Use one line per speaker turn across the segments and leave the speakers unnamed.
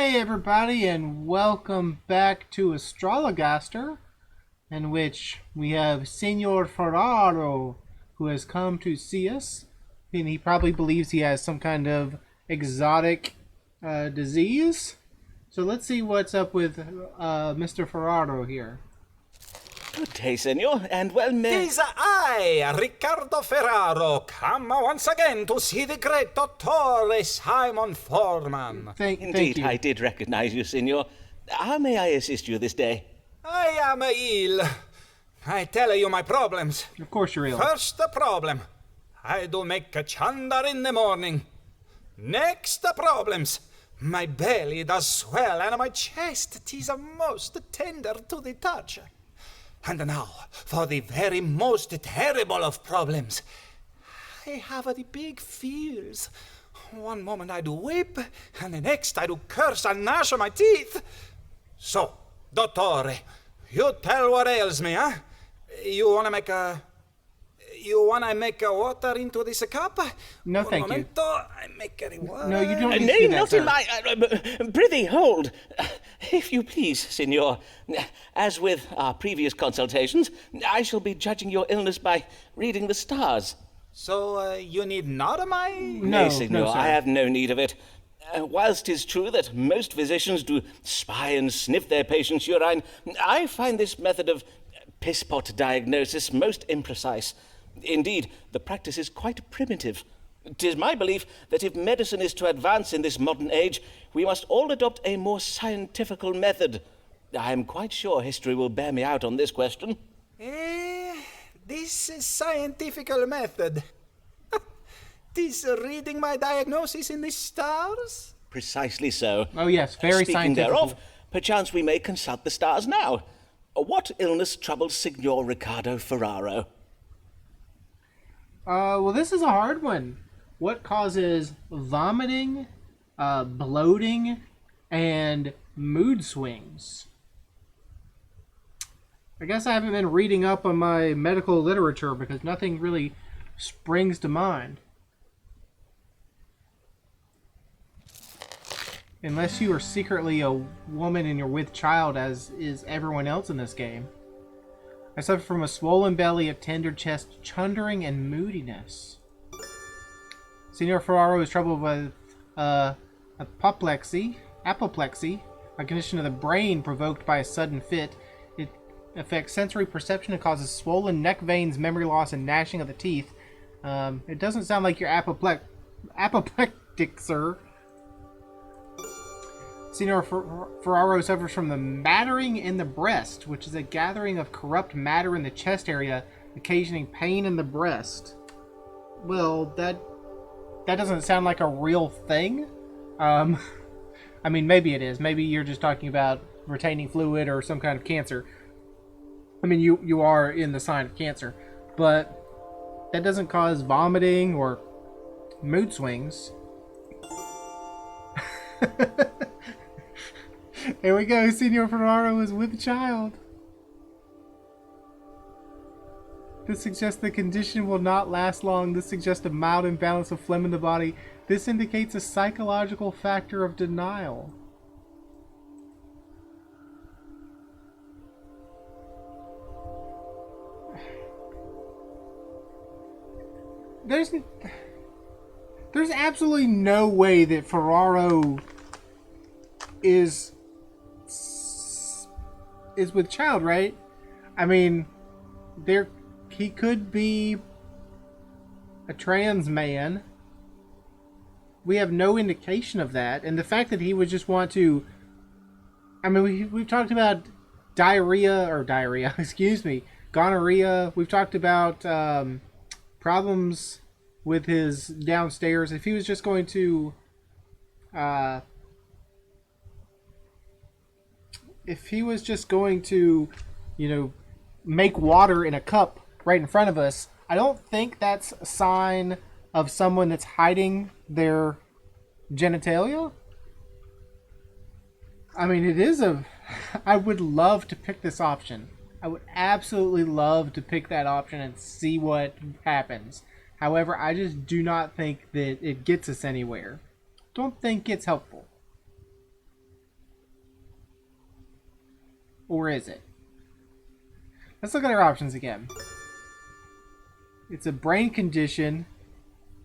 Hey everybody, and welcome back to Astrologaster, in which we have Senor Ferraro, who has come to see us, and he probably believes he has some kind of exotic disease. So let's see what's up with Mr. Ferraro here.
Good day, senor, and well met.
Tis I, Riccardo Ferraro, come once again to see the great Doctor Simon Forman.
Thank
Indeed,
you.
I did recognize you, senor. How may I assist you this day?
I am ill. I tell you my problems.
Of course you're ill.
First problem, I do make a chandar in the morning. Next problems, my belly does swell and my chest tis a most tender to the touch. And now, for the very most terrible of problems. I have the big fears. One moment I do weep, and the next I do curse and gnash my teeth. So, dottore, you tell what ails me, huh? You wanna make a water into this cup?
No, thank you.
I make a water.
No, you don't need to
Nay,
do that,
not
sir.
in my... prithee, hold. If you please, senor. As with our previous consultations, I shall be judging your illness by reading the stars.
So, you need not my...
No,
Nay, senor,
no, sir.
I have no need of it. Whilst 'tis true that most physicians do spy and sniff their patients' urine, I find this method of piss-pot diagnosis most imprecise. Indeed, the practice is quite primitive. 'Tis my belief that if medicine is to advance in this modern age, we must all adopt a more scientifical method. I am quite sure history will bear me out on this question.
This is scientific method. This reading my diagnosis in the stars?
Precisely so.
Oh yes, very
Speaking
scientific.
thereof, perchance we may consult the stars now. What illness troubles Signor Riccardo Ferraro?
Well, this is a hard one. What causes vomiting, bloating, and mood swings? I guess I haven't been reading up on my medical literature because nothing really springs to mind. Unless you are secretly a woman and you're with child, as is everyone else in this game. I suffer from a swollen belly, a tender chest, chundering, and moodiness. Senor Ferraro is troubled with apoplexy, a condition of the brain provoked by a sudden fit. It affects sensory perception and causes swollen neck veins, memory loss, and gnashing of the teeth. It doesn't sound like you're apoplectic, sir. Senor Ferraro suffers from the mattering in the breast, which is a gathering of corrupt matter in the chest area, occasioning pain in the breast. Well, that doesn't sound like a real thing. I mean, maybe it is. Maybe you're just talking about retaining fluid or some kind of cancer. I mean, you are in the sign of cancer, but that doesn't cause vomiting or mood swings. There we go. Senor Ferraro is with child. This suggests the condition will not last long. This suggests a mild imbalance of phlegm in the body. This indicates a psychological factor of denial. There's absolutely no way that Ferraro is with child, right? I mean, he could be a trans man. We have no indication of that, and the fact that he would just want to, I mean, we've talked about gonorrhea. We've talked about problems with his downstairs. If he was just going to make water in a cup right in front of us, I don't think that's a sign of someone that's hiding their genitalia. I mean, I would love to pick this option. I would absolutely love to pick that option and see what happens. However, I just do not think that it gets us anywhere. Don't think it's helpful. Or is it? Let's look at our options again. It's a brain condition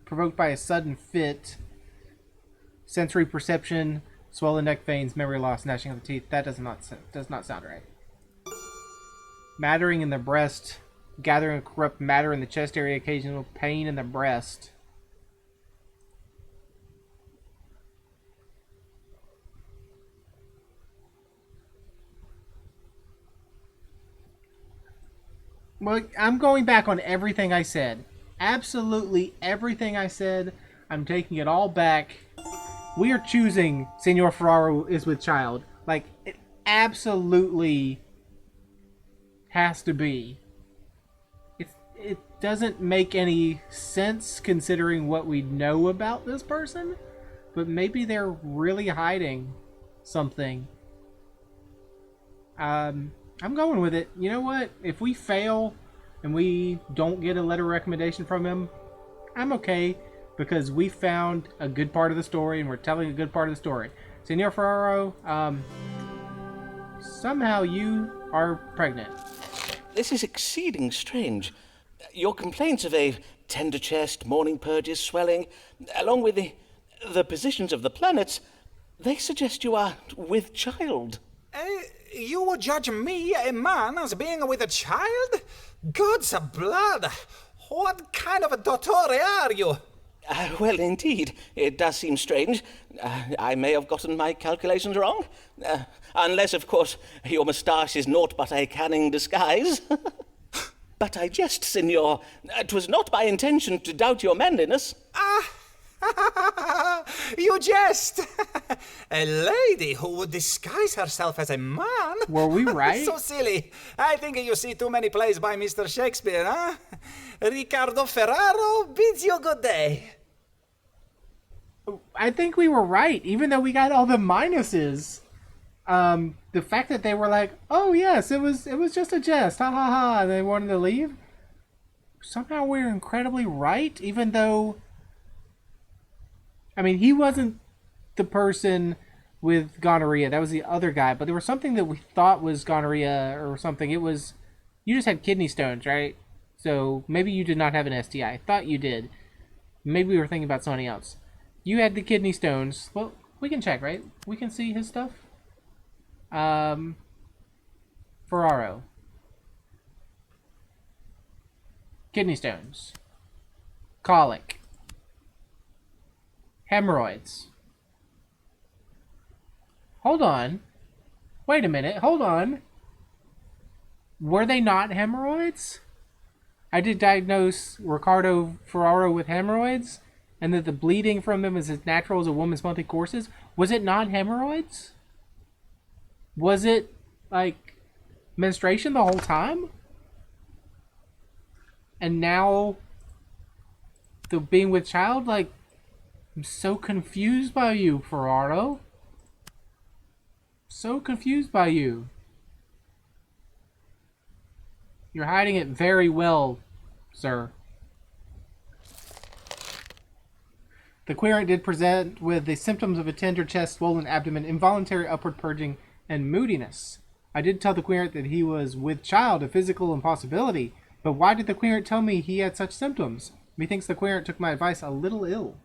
provoked by a sudden fit, sensory perception, swollen neck veins, memory loss, gnashing of the teeth. That does not sound right. Mattering in the breast, gathering of corrupt matter in the chest area, occasional pain in the breast. Well, I'm going back on everything I said. Absolutely everything I said. I'm taking it all back. We are choosing Senor Ferraro is with child. Like, it absolutely has to be. It doesn't make any sense considering what we know about this person. But maybe they're really hiding something. I'm going with it. You know what? If we fail and we don't get a letter of recommendation from him, I'm okay because we found a good part of the story and we're telling a good part of the story. Senor Ferraro, somehow you are pregnant.
This is exceeding strange. Your complaints of a tender chest, morning purges, swelling, along with the positions of the planets, they suggest you are with child.
You would judge me, a man, as being with a child? God's blood! What kind of a dottore are you?
Well, indeed, it does seem strange. I may have gotten my calculations wrong. Unless, of course, your moustache is naught but a canning disguise. But I jest, senor. 'Twas not my intention to doubt your manliness.
You jest! A lady who would disguise herself as a man?
Were we right?
So silly. I think you see too many plays by Mr. Shakespeare, huh? Ricardo Ferraro bids you good day.
I think we were right, even though we got all the minuses. The fact that they were like, oh yes, it was just a jest, ha ha ha, and they wanted to leave. Somehow we're incredibly right, even though... I mean, he wasn't the person with gonorrhea. That was the other guy. But there was something that we thought was gonorrhea or something. It was... You just had kidney stones, right? So maybe you did not have an STI. I thought you did. Maybe we were thinking about something else. You had the kidney stones. Well, we can check, right? We can see his stuff. Ferraro. Kidney stones. Colic. Hemorrhoids. Hold on. Wait a minute. Hold on. Were they not hemorrhoids? I did diagnose Ricardo Ferraro with hemorrhoids, and that the bleeding from them is as natural as a woman's monthly courses. Was it not hemorrhoids? Was it, like, menstruation the whole time? And now, the being with child, like, I'm so confused by you, Ferraro. So confused by you. You're hiding it very well, sir. The querent did present with the symptoms of a tender chest, swollen abdomen, involuntary upward purging, and moodiness. I did tell the querent that he was with child, a physical impossibility, but why did the querent tell me he had such symptoms? Methinks the querent took my advice a little ill.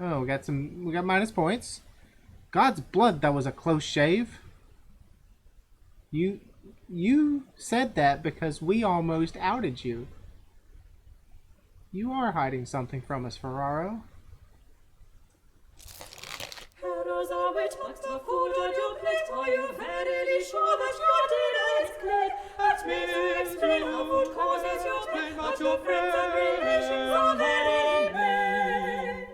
Oh, we got minus points. God's blood, that was a close shave. You said that because we almost outed you. You are hiding something from us, Ferraro.
Are you verily sure that your deed is clear? At me to explain of what causes your pain, but your friends and relations are very vain.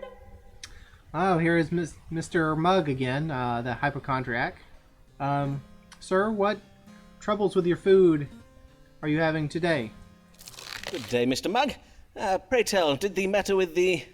Oh, here is Mr. Mugg again, the hypochondriac. Sir, what troubles with your food are you having today?
Good day, Mr. Mugg. Pray tell, did the matter with the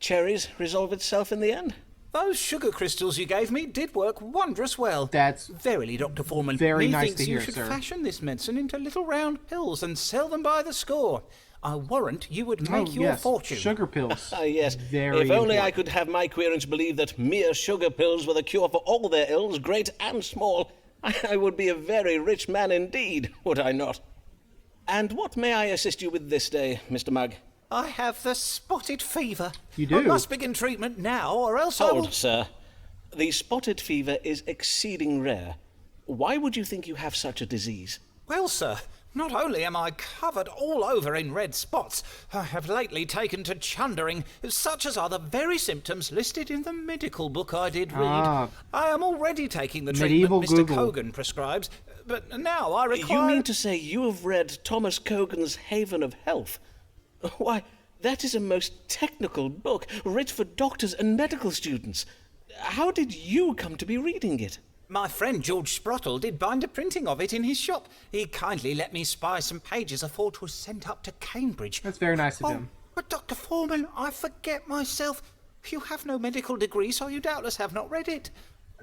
cherries resolve itself in the end?
Those sugar crystals you gave me did work wondrous well.
That's
Verily, Dr. Forman,
very nice
methinks
to hear,
you should
sir.
fashion this medicine into little round pills and sell them by the score. I warrant you would make your
yes,
fortune.
sugar pills.
Yes.
Very
if only I
important.
could have my querents believe that mere sugar pills were the cure for all their ills, great and small, I would be a very rich man indeed, would I not? And what may I assist you with this day, Mr. Mugg?
I have the spotted fever.
You do?
I must begin treatment now, or else I will...
Hold, sir. The spotted fever is exceeding rare. Why would you think you have such a disease?
Well, sir, not only am I covered all over in red spots, I have lately taken to chundering, such as are the very symptoms listed in the medical book I did read.
Ah.
I am already taking the
Medieval
treatment Mr.
Google.
Kogan prescribes, but now I require...
You mean to say you have read Thomas Cogan's Haven of Health? Why, that is a most technical book, writ for doctors and medical students. How did you come to be reading it?
My friend George Sprottle did bind a printing of it in his shop. He kindly let me spy some pages afore 'twas sent up to Cambridge.
That's very nice of
Oh,
him.
but Dr. Forman, I forget myself. You have no medical degree, so you doubtless have not read it.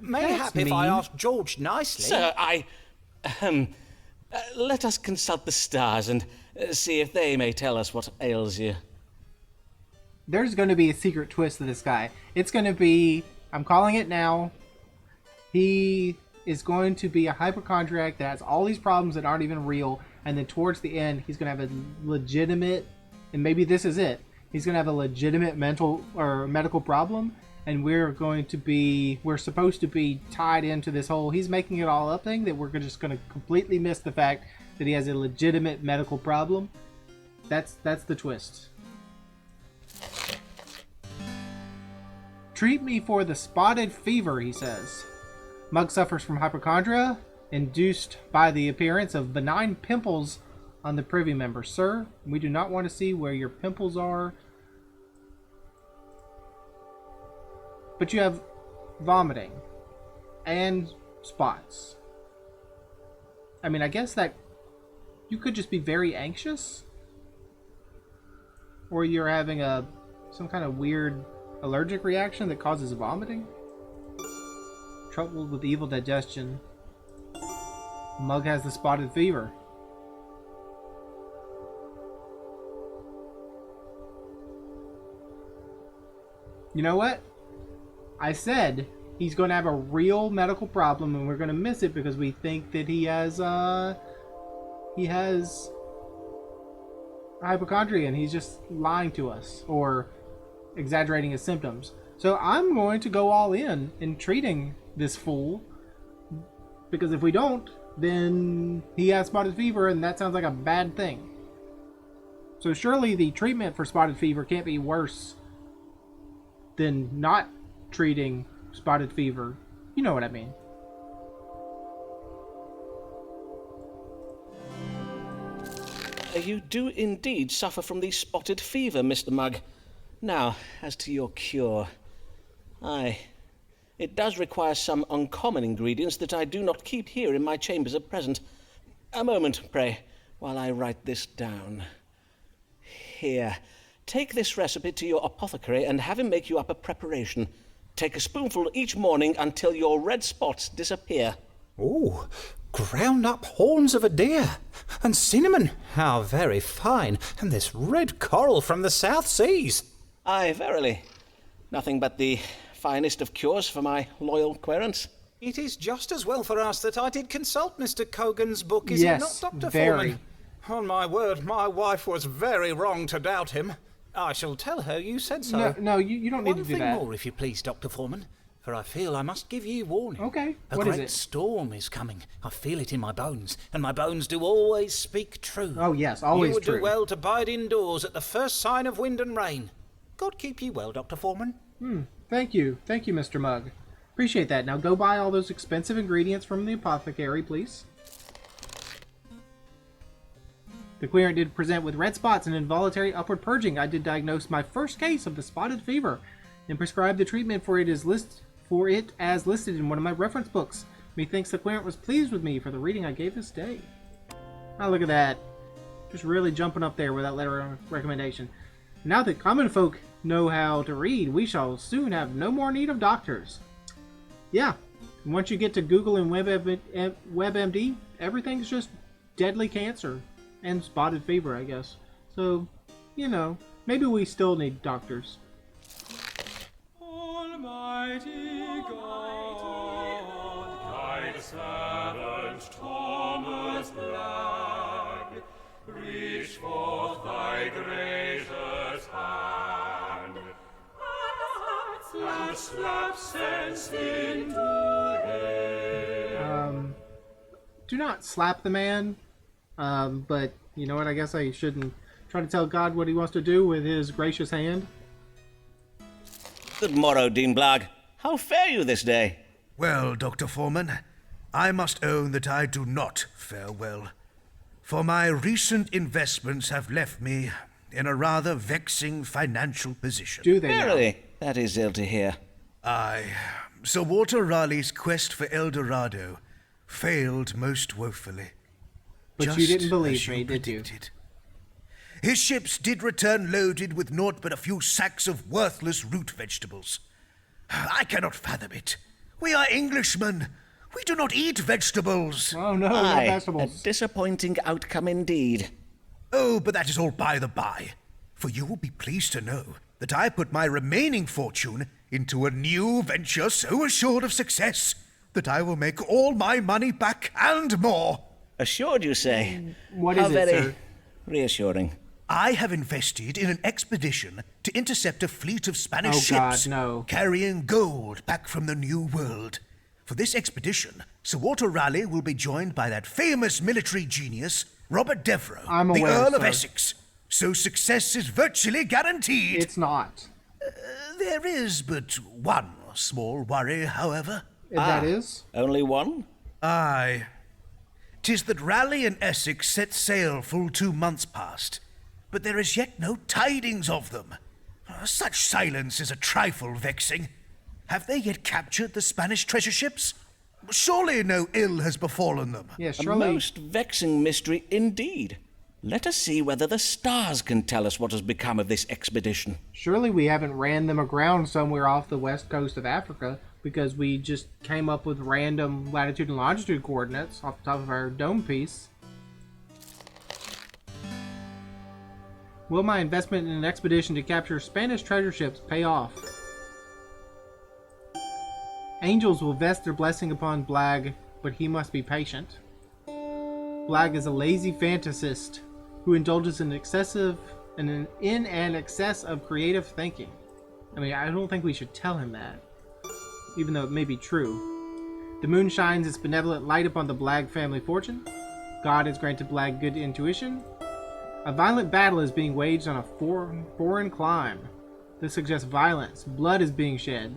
Mayhap if I
mean.
ask George nicely...
Sir, let us consult the stars and see if they may tell us what ails you.
There's going to be a secret twist to this guy. It's going to be, I'm calling it now, he is going to be a hypochondriac that has all these problems that aren't even real, and then towards the end, he's going to have a legitimate, and maybe this is it, he's going to have a legitimate mental or medical problem, and we're supposed to be tied into this whole, he's making it all up thing, that we're just going to completely miss the fact that he has a legitimate medical problem. That's the twist. Treat me for the spotted fever, he says. Mugg suffers from hypochondria, induced by the appearance of benign pimples on the privy member. Sir, we do not want to see where your pimples are. But you have vomiting and spots. I mean, I guess that you could just be very anxious, or you're having some kind of weird allergic reaction that causes vomiting. Trouble with evil digestion. Mugg has the spotted fever. You know what? I said he's going to have a real medical problem, and we're going to miss it because we think that he has hypochondria, and he's just lying to us or exaggerating his symptoms. So I'm going to go all in treating this fool, because if we don't, then he has spotted fever, and that sounds like a bad thing. So surely the treatment for spotted fever can't be worse than not treating spotted fever. You know what I mean.
You do indeed suffer from the spotted fever, Mr. Mugg. Now, as to your cure. Aye, it does require some uncommon ingredients that I do not keep here in my chambers at present. A moment, pray, while I write this down. Here, take this recipe to your apothecary and have him make you up a preparation. Take a spoonful each morning until your red spots disappear.
Ooh, ground up horns of a deer. And cinnamon, how very fine. And this red coral from the South Seas.
Aye, verily. Nothing but the finest of cures for my loyal querents.
It is just as well for us that I did consult Mr. Cogan's book, is
Yes,
it not, Dr.
very.
Forman? On my word, my wife was very wrong to doubt him. I shall tell her you said so.
No, you don't need to
One
do
thing
that.
more, if you please, Dr. Forman, for I feel I must give you warning.
Okay,
A
what is
great
it?
storm is coming. I feel it in my bones, and my bones do always speak true.
Oh yes, always
You would
true.
do well to bide indoors at the first sign of wind and rain. God keep you well, Dr. Forman.
Thank you, Mr. Mugg. Appreciate that. Now go buy all those expensive ingredients from the apothecary, please. The querent did present with red spots and involuntary upward purging. I did diagnose my first case of the spotted fever and prescribed the treatment for it as listed in one of my reference books. Methinks the querent was pleased with me for the reading I gave this day. Oh, look at that. Just really jumping up there with that letter of recommendation. Now that common folk know how to read, we shall soon have no more need of doctors. Yeah, once you get to Google and WebMD, everything's just deadly cancer and spotted fever, I guess. So, you know, maybe we still need doctors.
Almighty God, guide servant Thomas Black, reach forth thy gracious hand, and slap sense into him.
Do not slap the man, but you know what, I guess I shouldn't try to tell God what he wants to do with his gracious hand.
Good morrow, Dean Blagg. How fare you this day?
Well, Dr. Forman, I must own that I do not fare well. For my recent investments have left me in a rather vexing financial position.
Do they now?
Verily, that is ill to hear.
Aye, Sir Walter Raleigh's quest for El Dorado failed most woefully.
But
Just
you didn't believe
as
me, did you?
predicted. His ships did return loaded with naught but a few sacks of worthless root vegetables. I cannot fathom it. We are Englishmen. We do not eat vegetables.
Oh no, not
Aye, a
vegetables.
disappointing outcome indeed.
Oh, but that is all by the by. For you will be pleased to know that I put my remaining fortune into a new venture so assured of success that I will make all my money back and more.
Assured, you say?
What
How
is it,
very
sir?
reassuring.
I have invested in an expedition to intercept a fleet of Spanish
Oh, God,
ships
no.
carrying gold back from the New World. For this expedition, Sir Walter Raleigh will be joined by that famous military genius, Robert Devereux,
I'm
the
aware,
Earl of
sir.
Essex. So success is virtually guaranteed.
It's not.
There is but one small worry, however.
That is?
Only one?
Aye. 'Tis that Raleigh and Essex set sail full 2 months past, but there is yet no tidings of them. Such silence is a trifle vexing. Have they yet captured the Spanish treasure ships? Surely no ill has befallen them.
Yeah,
A
surely.
most vexing mystery indeed. Let us see whether the stars can tell us what has become of this expedition.
Surely we haven't ran them aground somewhere off the west coast of Africa because we just came up with random latitude and longitude coordinates off the top of our dome piece. Will my investment in an expedition to capture Spanish treasure ships pay off? Angels will vest their blessing upon Blagg, but he must be patient. Blagg is a lazy fantasist who indulges in an excess of creative thinking. I mean, I don't think we should tell him that, even though it may be true. The moon shines its benevolent light upon the Blagg family fortune. God has granted Blagg good intuition. A violent battle is being waged on a foreign clime. This suggests violence. Blood is being shed.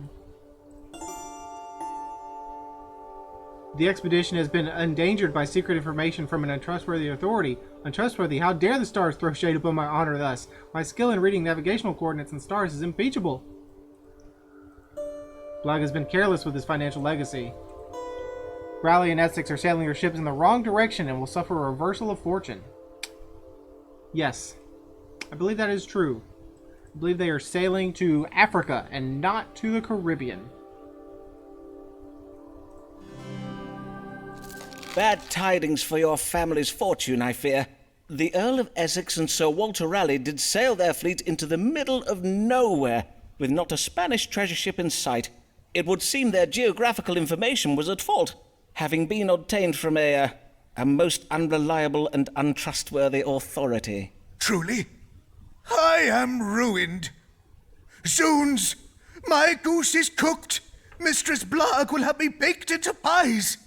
The expedition has been endangered by secret information from an untrustworthy authority. Untrustworthy? How dare the stars throw shade upon my honor thus? My skill in reading navigational coordinates and stars is impeachable. Blagg has been careless with his financial legacy. Raleigh and Essex are sailing their ships in the wrong direction and will suffer a reversal of fortune. Yes, I believe that is true. I believe they are sailing to Africa and not to the Caribbean.
Bad tidings for your family's fortune, I fear. The Earl of Essex and Sir Walter Raleigh did sail their fleet into the middle of nowhere, with not a Spanish treasure ship in sight. It would seem their geographical information was at fault, having been obtained from a most unreliable and untrustworthy authority.
Truly, I am ruined. Zoons, my goose is cooked. Mistress Blagg will have me baked into pies.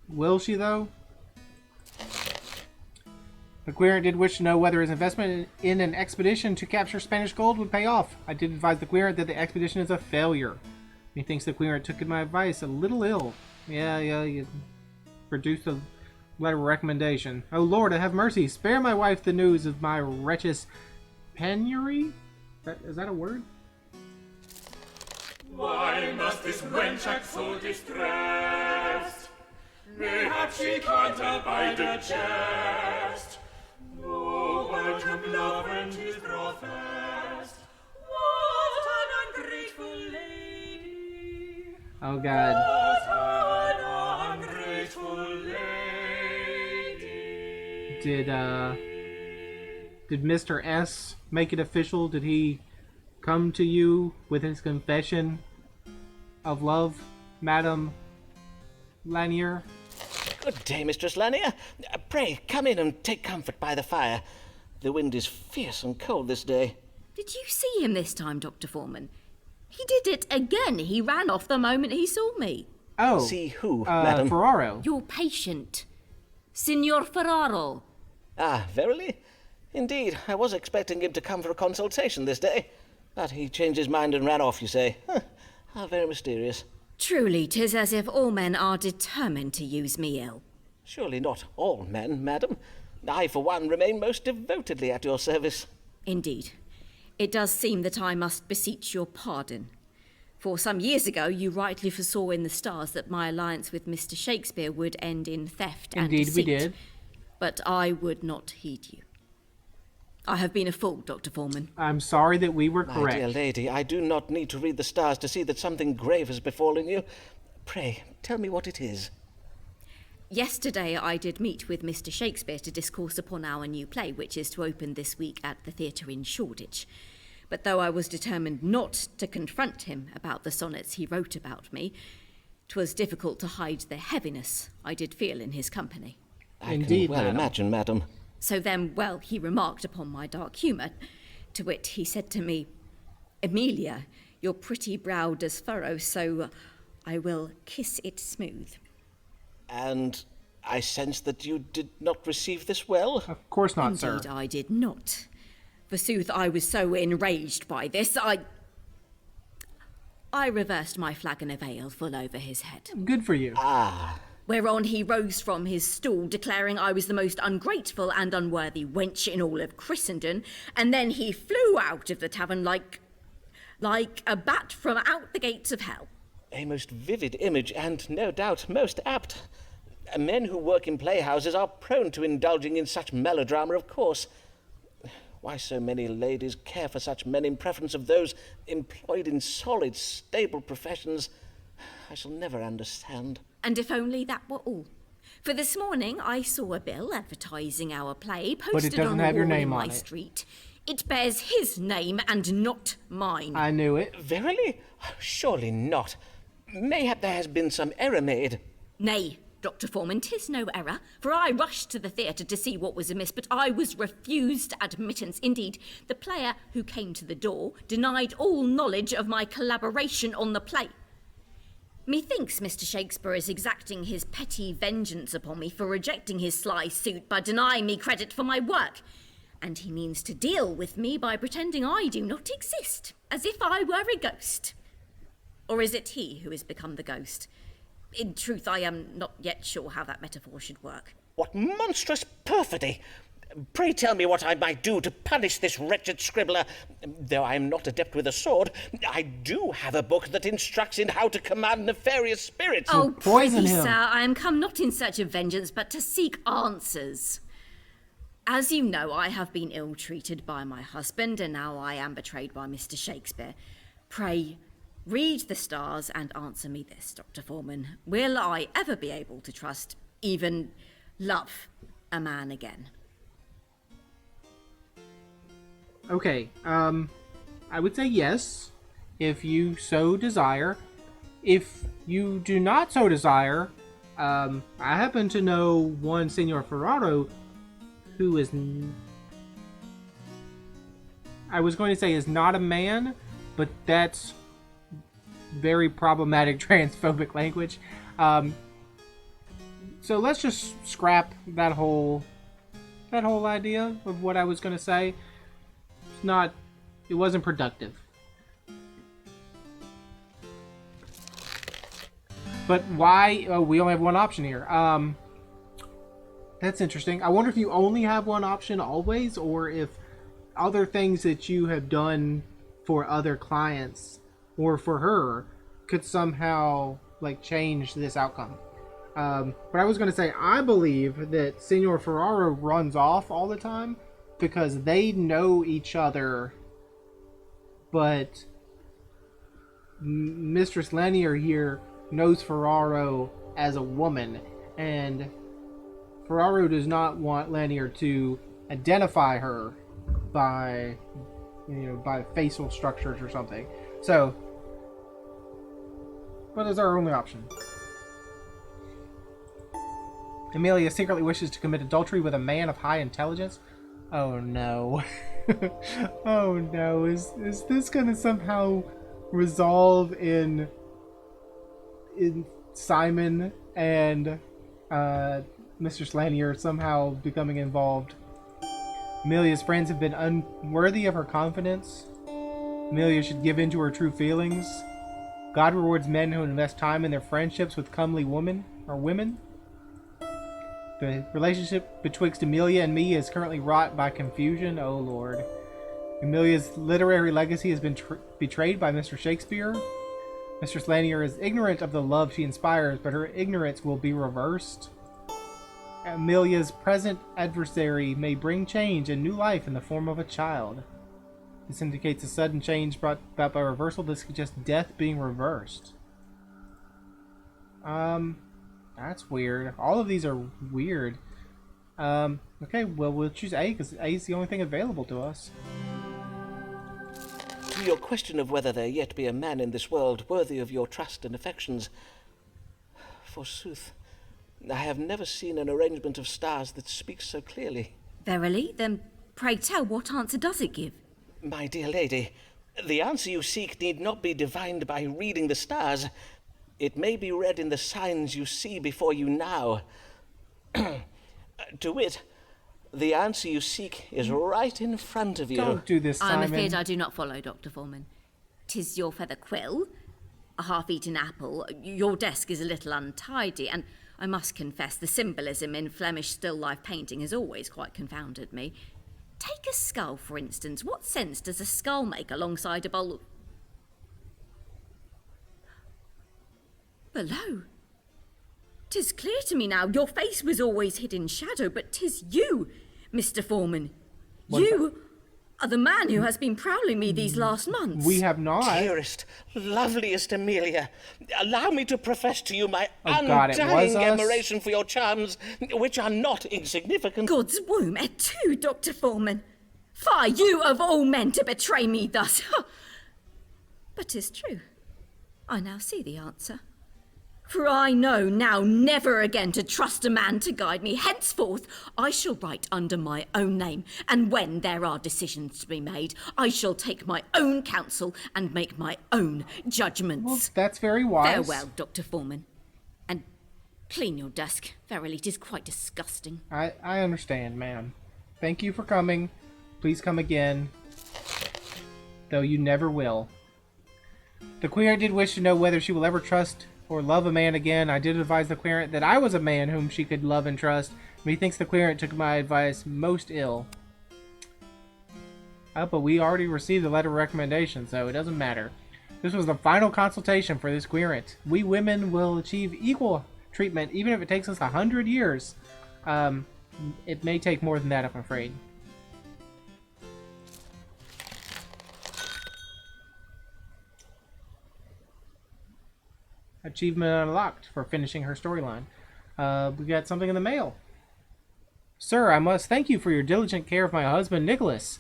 Will she, though? The querent did wish to know whether his investment in an expedition to capture Spanish gold would pay off. I did advise the querent that the expedition is a failure. Methinks the querent took my advice a little ill. Yeah, you produced a letter of recommendation. Oh Lord, have mercy. Spare my wife the news of my wretched penury? Is that a word?
Why must this wench act so distressed? Mayhap she can't abide a jest. No word of love and his professed.
Oh God.
What an ungrateful lady.
Did Mr. S make it official? Did he come to you with his confession of love, Madame Lanier?
Good day, Mistress Lanier. Pray, come in and take comfort by the fire. The wind is fierce and cold this day.
Did you see him this time, Dr. Forman? He did it again. He ran off the moment he saw me.
Oh.
See who, madam?
Ferraro.
Your patient, Signor Ferraro.
Ah, verily? Indeed, I was expecting him to come for a consultation this day. But he changed his mind and ran off, you say? Huh, how very mysterious.
Truly, 'tis as if all men are determined to use me ill.
Surely not all men, madam. I, for one, remain most devotedly at your service.
Indeed. It does seem that I must beseech your pardon. For some years ago, you rightly foresaw in the stars that my alliance with Mr. Shakespeare would end in theft and
Indeed,
deceit.
we did.
But I would not heed you. I have been a fool, Dr. Forman.
I'm sorry that we were
My
correct.
dear lady, I do not need to read the stars to see that something grave has befallen you. Pray, tell me what it is.
Yesterday I did meet with Mr. Shakespeare to discourse upon our new play, which is to open this week at the theatre in Shoreditch. But though I was determined not to confront him about the sonnets he wrote about me, 'twas difficult to hide the heaviness I did feel in his company.
I
Indeed,
can well
madam.
imagine, madam.
So then, well, he remarked upon my dark humour, to wit, he said to me, "Amelia, your pretty brow does furrow, so I will kiss it smooth."
And I sense that you did not receive this well.
Of course not, sir.
Indeed, I did not. Forsooth, I was so enraged by this, I reversed my flagon of ale full over his head.
Good for you.
Whereon he rose from his stool, declaring I was the most ungrateful and unworthy wench in all of Christendom, and then he flew out of the tavern like a bat from out the gates of hell.
A most vivid image, and no doubt most apt. Men who work in playhouses are prone to indulging in such melodrama, of course. Why so many ladies care for such men in preference of those employed in solid, stable professions, I shall never understand.
And if only that were all. For this morning I saw a bill advertising our play
it
posted
doesn't
on a
have your
wall in
name
my
on it.
street. It bears his name and not mine.
I knew it.
Verily? Surely not. Mayhap there has been some error made.
Nay, Dr. Forman, 'tis no error, for I rushed to the theatre to see what was amiss, but I was refused admittance. Indeed, the player who came to the door denied all knowledge of my collaboration on the play. Methinks Mr. Shakespeare is exacting his petty vengeance upon me for rejecting his sly suit by denying me credit for my work. And he means to deal with me by pretending I do not exist, as if I were a ghost. Or is it he who has become the ghost? In truth, I am not yet sure how that metaphor should work.
What monstrous perfidy! Pray tell me what I might do to punish this wretched scribbler. Though I am not adept with a sword, I do have a book that instructs in how to command nefarious spirits.
Oh,
poison
prithee,
him.
sir, I am come not in search of vengeance, but to seek answers. As you know, I have been ill-treated by my husband, and now I am betrayed by Mr. Shakespeare. Pray, read the stars and answer me this, Dr. Forman. Will I ever be able to trust, even love, a man again?
Okay, I would say yes, if you so desire. If you do not so desire, I happen to know one Senor Ferraro who is... I was going to say is not a man, but that's very problematic transphobic language. So let's just scrap that whole idea of what I was going to say. It wasn't productive. But why? Oh, we only have one option here. That's interesting. I wonder if you only have one option always, or if other things that you have done for other clients or for her could somehow change this outcome. But I was going to say, I believe that Senor Ferraro runs off all the time because they know each other, but Mistress Lanier here knows Ferraro as a woman, and Ferraro does not want Lanier to identify her by, by facial structures or something. So, what is our only option? Amelia secretly wishes to commit adultery with a man of high intelligence. Oh no. Oh no. Is this gonna somehow resolve in Simon and Mr. Lanier somehow becoming involved? Amelia's friends have been unworthy of her confidence. Amelia should give in to her true feelings. God rewards men who invest time in their friendships with comely women or women. The relationship betwixt Amelia and me is currently wrought by confusion. Oh Lord. Amelia's literary legacy has been betrayed by Mr. Shakespeare. Mr. Lanier is ignorant of the love she inspires, but her ignorance will be reversed. Amelia's present adversary may bring change and new life in the form of a child. This indicates a sudden change brought about by reversal. This suggests death being reversed. That's weird. All of these are weird. Okay, well, we'll choose A because A is the only thing available to us.
To your question of whether there yet be a man in this world worthy of your trust and affections, forsooth, I have never seen an arrangement of stars that speaks so clearly.
Verily? Then pray tell, what answer does it give?
My dear lady, the answer you seek need not be divined by reading the stars. It may be read in the signs you see before you now. To wit, the answer you seek is right in front of you.
Don't do this, Simon.
I'm afraid I do not follow, Dr. Forman. 'Tis your feather quill, a half-eaten apple, your desk is a little untidy, and I must confess the symbolism in Flemish still life painting has always quite confounded me. Take a skull, for instance. What sense does a skull make alongside a bowl of... Below. 'Tis clear to me now, your face was always hid in shadow, but 'tis you, Mr. Forman. You are the man who has been prowling me these last months.
We have not.
Dearest, loveliest Amelia, allow me to profess to you my
God, it was
undying
us.
admiration for your charms, which are not insignificant.
God's womb, et tu, Dr. Forman. Fie, you of all men to betray me thus. But 'tis true. I now see the answer. For I know now never again to trust a man to guide me. Henceforth, I shall write under my own name, and when there are decisions to be made, I shall take my own counsel and make my own judgments.
Well, that's very wise.
Farewell, Dr. Forman. And clean your desk. Verily, it is quite disgusting.
I understand, ma'am. Thank you for coming. Please come again. Though you never will. The querent did wish to know whether she will ever trust or love a man again. I did advise the querent that I was a man whom she could love and trust. Methinks the querent took my advice most ill. But we already received a letter of recommendation, so it doesn't matter. This was the final consultation for this querent. We women will achieve equal treatment, even if it takes us 100 years. It may take more than that, I'm afraid. Achievement unlocked for finishing her storyline. We got something in the mail. Sir, I must thank you for your diligent care of my husband, Nicholas.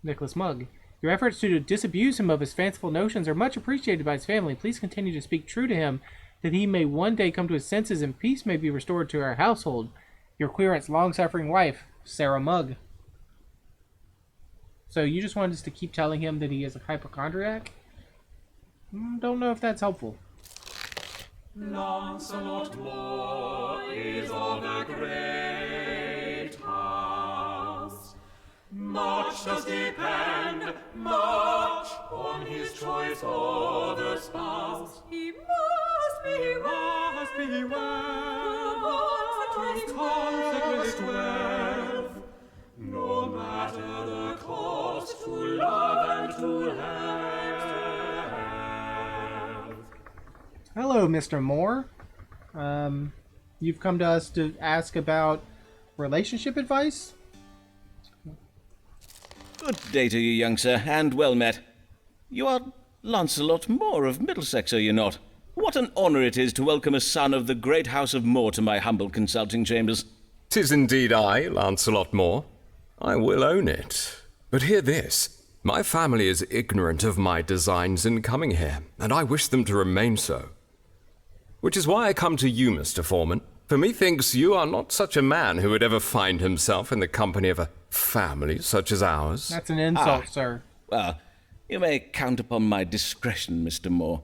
Nicholas Mugg. Your efforts to disabuse him of his fanciful notions are much appreciated by his family. Please continue to speak true to him, that he may one day come to his senses and peace may be restored to our household. Your querent's long-suffering wife, Sarah Mugg. So you just wanted us to keep telling him that he is a hypochondriac? Don't know if that's helpful.
Lancelot Moore is of a great house. Much does depend, much, on his choice of a spouse. He must be well, consecrated wealth, no matter the cost to love and to health.
Hello, Mr. Moore. You've come to us to ask about relationship advice?
Good day to you, young sir, and well met. You are Lancelot Moore of Middlesex, are you not? What an honour it is to welcome a son of the great house of More to my humble consulting chambers.
'Tis indeed I, Lancelot More. I will own it. But hear this. My family is ignorant of my designs in coming here, and I wish them to remain so. Which is why I come to you, Mr. Forman. For methinks you are not such a man who would ever find himself in the company of a family such as ours.
That's an insult, sir.
Well, you may count upon my discretion, Mr. Moore.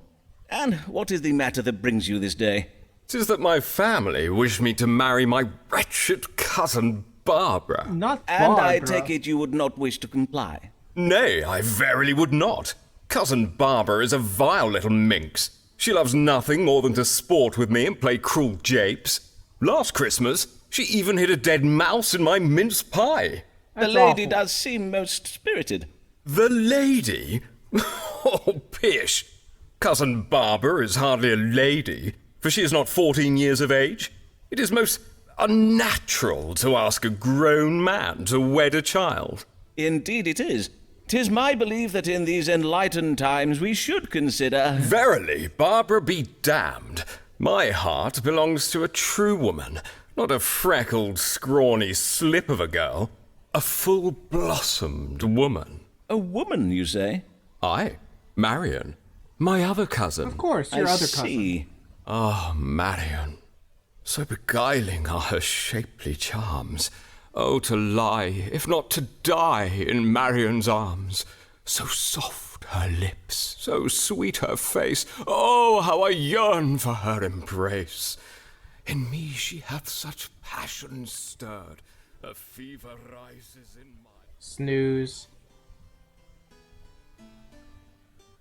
And what is the matter that brings you this day?
'Tis that my family wish me to marry my wretched cousin Barbara.
Not
And
Barbara.
I take it you would not wish to comply.
Nay, I verily would not. Cousin Barbara is a vile little minx. She loves nothing more than to sport with me and play cruel japes. Last Christmas, she even hid a dead mouse in my mince pie.
The
That's
lady
awful.
does seem most spirited.
The lady? Oh, pish! Cousin Barbara is hardly a lady, for she is not 14 years of age. It is most unnatural to ask a grown man to wed a child.
Indeed it is. 'Tis my belief that in these enlightened times we should consider...
Verily, Barbara be damned. My heart belongs to a true woman, not a freckled, scrawny slip of a girl. A full-blossomed woman.
A woman, you say?
Aye, Marion, my other cousin.
Of course, your
I
other cousin.
see.
Ah, Marion. So beguiling are her shapely charms. Oh, to lie, if not to die, in Marion's arms. So soft her lips, so sweet her face. Oh, how I yearn for her embrace. In me she hath such passion stirred, a fever rises in my...
Snooze.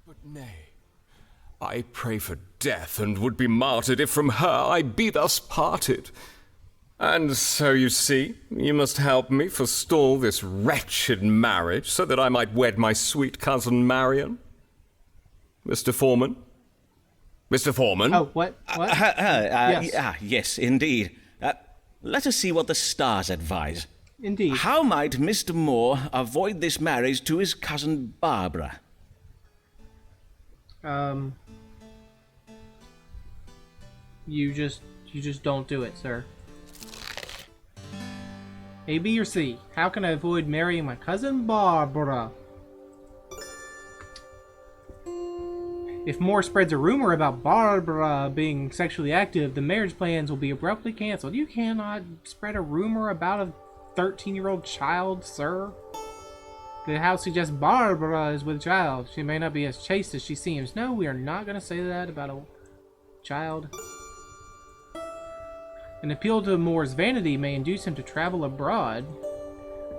But nay, I pray for death and would be martyred if from her I be thus parted. And so you see, you must help me forestall this wretched marriage so that I might wed my sweet cousin Marion. Mr. Forman? Mr. Forman?
Oh, what? What? Yes.
Yes, indeed. Let us see what the stars advise.
Indeed.
How might Mr. Moore avoid this marriage to his cousin Barbara?
You just don't do it, sir. A, B, or C? How can I avoid marrying my cousin Barbara? If Moore spreads a rumor about Barbara being sexually active, the marriage plans will be abruptly canceled. You cannot spread a rumor about a 13-year-old child, sir. The house suggests Barbara is with a child. She may not be as chaste as she seems. No, we are not going to say that about a child. An appeal to Moore's vanity may induce him to travel abroad.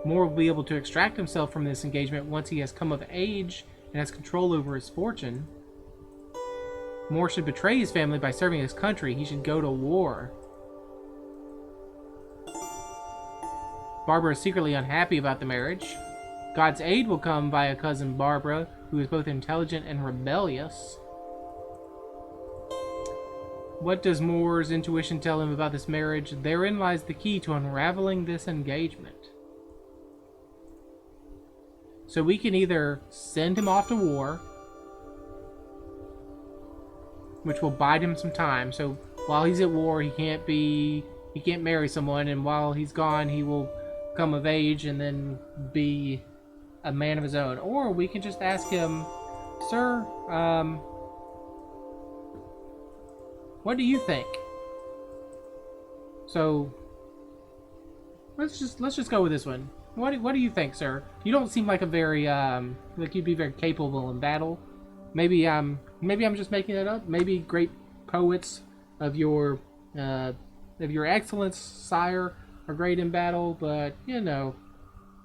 Moore will be able to extract himself from this engagement once he has come of age and has control over his fortune. Moore should betray his family by serving his country. He should go to war. Barbara is secretly unhappy about the marriage. God's aid will come via cousin Barbara, who is both intelligent and rebellious. What does Moore's intuition tell him about this marriage? Therein lies the key to unraveling this engagement. So we can either send him off to war, which will bide him some time. So while he's at war, he can't marry someone, and while he's gone, he will come of age and then be a man of his own. Or we can just ask him, sir, what do you think? So let's just go with this one. What do you think, sir? You don't seem like a very like you'd be very capable in battle. Maybe I'm just making that up. Maybe great poets of your excellence, sire, are great in battle, but you know,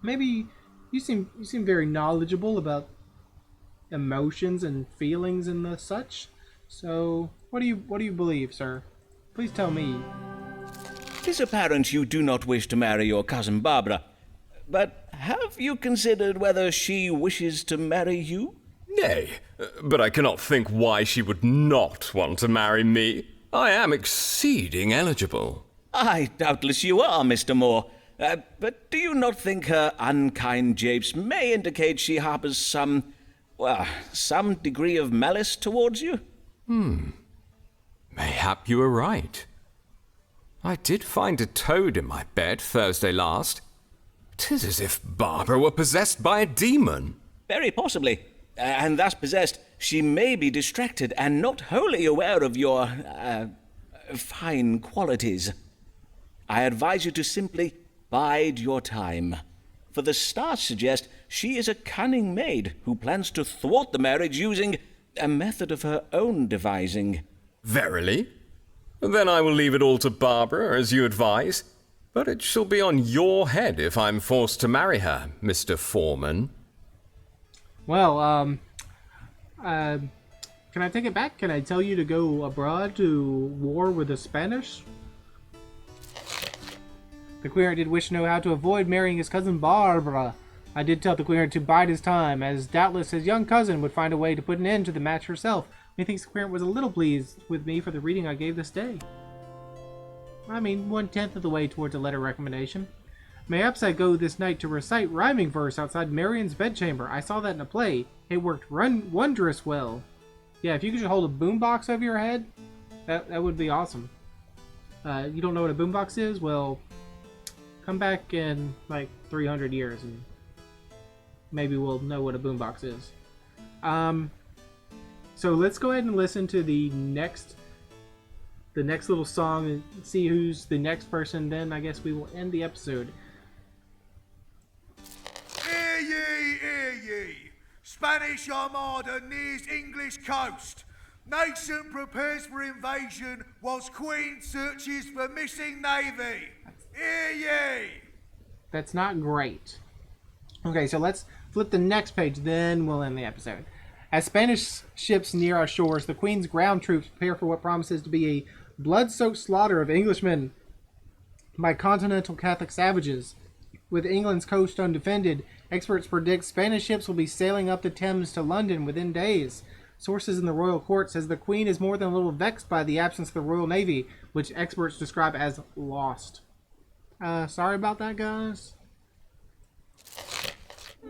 maybe you seem very knowledgeable about emotions and feelings and the such. So what do you believe, sir? Please tell me.
'Tis apparent you do not wish to marry your cousin Barbara, but have you considered whether she wishes to marry you?
Nay, but I cannot think why she would not want to marry me. I am exceeding eligible.
Aye, doubtless you are, Mr. Moore. But do you not think her unkind japes may indicate she harbours some degree of malice towards you?
Mayhap you are right. I did find a toad in my bed Thursday last. 'Tis as if Barbara were possessed by a demon.
Very possibly. And thus possessed, she may be distracted and not wholly aware of your, fine qualities. I advise you to simply bide your time. For the stars suggest she is a cunning maid who plans to thwart the marriage using a method of her own devising.
Verily? Then I will leave it all to Barbara, as you advise. But it shall be on your head if I'm forced to marry her, Mr. Forman.
Well, can I take it back? Can I tell you to go abroad to war with the Spanish? The queen did wish to know how to avoid marrying his cousin Barbara. I did tell the queen to bide his time, as doubtless his young cousin would find a way to put an end to the match herself. Methinks the queen was a little pleased with me for the reading I gave this day. I mean, 1/10 of the way towards a letter recommendation. Mayhaps I go this night to recite rhyming verse outside Marion's bedchamber. I saw that in a play. It worked wondrous well. Yeah, if you could just hold a boombox over your head, that would be awesome. You don't know what a boombox is? Well, come back in like 300 years and maybe we'll know what a boombox is. So let's go ahead and listen to the next little song and see who's the next person. Then I guess we will end the episode.
Hear ye, hear ye. Spanish Armada nears English coast. Nation prepares for invasion whilst Queen searches for missing navy. Hear ye.
That's not great. Okay, so let's flip the next page, then we'll end the episode. As Spanish ships near our shores, the Queen's ground troops prepare for what promises to be a blood-soaked slaughter of Englishmen by continental Catholic savages. With England's coast undefended, experts predict Spanish ships will be sailing up the Thames to London within days. Sources in the royal court says the Queen is more than a little vexed by the absence of the Royal Navy, which experts describe as lost. Sorry about that, guys.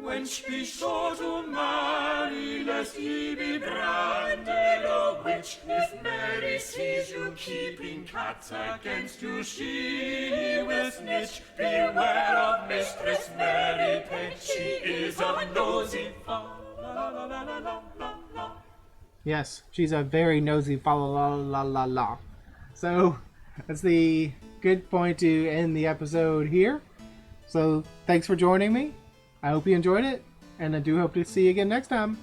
Wench, be sure to marry, lest ye be branded a witch. If Mary sees you keeping cat against you, she will snitch. Beware of Mistress Mary Page, she is a nosy fa-la-la-la-la-la-la.
Yes, she's a very nosy fa-la-la-la-la-la. So, that's the good point to end the episode here. So, thanks for joining me. I hope you enjoyed it, and I do hope to see you again next time.